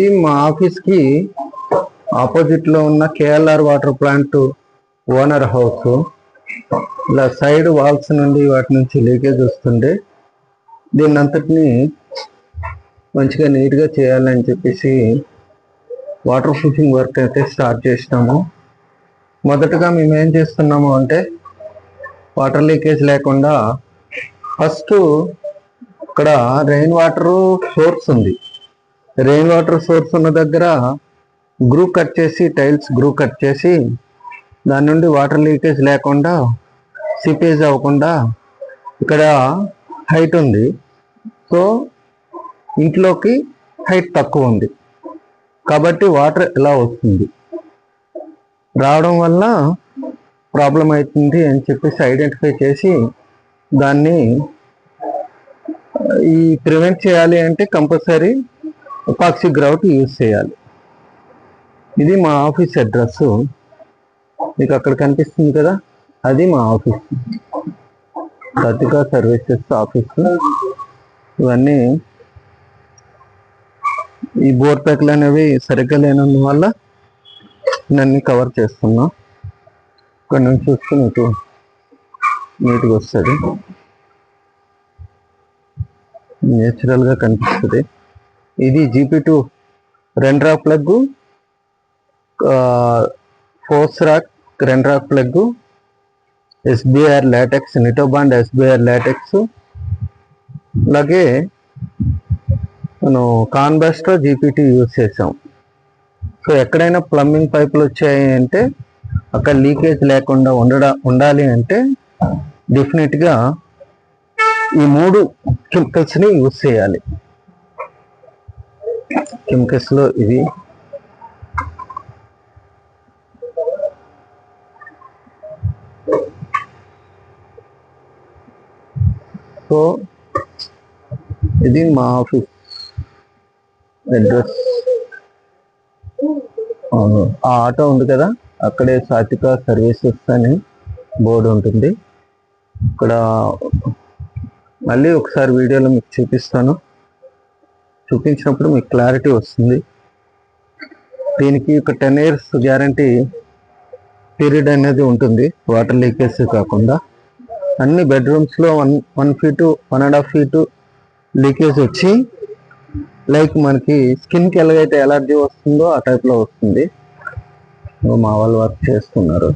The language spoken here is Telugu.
ఇది మా ఆఫీస్ కి ఆపోజిట్ లో ఉన్న KLR water plant owner house. ఇలా సైడ్ వాల్స్ నుండి వాటి నుంచి లీకేజ్ వస్తుండే దీన్ని అంతటిని మంచిగా నీట్గా చేయాలని చెప్పేసి వాటర్ ప్రూఫింగ్ వర్క్ అయితే స్టార్ట్ చేసినాము. మొదటగా మేము ఏం చేస్తున్నాము అంటే వాటర్ లీకేజ్ లేకుండా ఫస్ట్ ఇక్కడ రెయిన్ వాటర్ సోర్స్ ఉంది. రెయిన్ వాటర్ సోర్స్ ఉన్న దగ్గర గ్రూ కట్ చేసి టైల్స్ గ్రూ కట్ చేసి దాని నుండి వాటర్ లీకేజ్ లేకుండా సిపేజ్ అవ్వకుండా ఇక్కడ హైట్ ఉంది. సో ఇంట్లోకి హైట్ తక్కువ ఉంది కాబట్టి వాటర్ ఎలా వస్తుంది రావడం వల్ల ప్రాబ్లం అవుతుంది అని చెప్పేసి ఐడెంటిఫై చేసి దాన్ని ప్రివెంట్ చేయాలి అంటే కంపల్సరీ ఎపాక్సీ గ్రౌట్ యూజ్ చేయాలి. ఇది మా ఆఫీస్ అడ్రస్. మీకు అక్కడ కనిపిస్తుంది కదా, అది మా ఆఫీస్, సాత్విక సర్వీసెస్ ఆఫీస్. ఇవన్నీ ఈ బోర్ ప్యాక్లు అనేవి సరిగ్గా లేనందువల్ల నన్ను కవర్ చేస్తున్నా. ఇక్కడ నుంచి చూస్తే మీకు నీట్గా వస్తుంది, నేచురల్గా కనిపిస్తుంది. ఇది GP2 2 rock plug, Fosroc 2 rock plug, SBR latex, Nitobond SBR latex, అలాగే మనం కాన్బెస్ట్రో GP2 యూజ్ చేసాం. సో ఎక్కడైనా ప్లంబింగ్ పైపులు వచ్చాయి అంటే అక్కడ లీకేజ్ లేకుండా ఉండాలి అంటే డెఫినెట్గా ఈ 3 కెమికల్స్ని యూజ్ చేయాలి. కెమికల్స్లో ఇవి సో ఇది మా ఆఫీస్ అడ్రస్. ఆ ఆటో ఉంది కదా, అక్కడే సాత్విక సర్వీసెస్ అని బోర్డు ఉంటుంది. ఇక్కడ మళ్ళీ ఒకసారి వీడియోలో మీకు చూపిస్తాను. చూపించినప్పుడు మీకు క్లారిటీ వస్తుంది. దీనికి ఒక 10 years గ్యారంటీ పీరియడ్ అనేది ఉంటుంది, వాటర్ లీకేజ్ కాకుండా. అన్ని బెడ్రూమ్స్లో 1 feet 1.5 feet లీకేజ్ వచ్చి లైక్ మనకి స్కిన్కి ఎలాగైతే ఎలర్జీ వస్తుందో ఆ టైప్లో వస్తుంది. మా వాళ్ళు వర్క్ చేస్తున్నారు.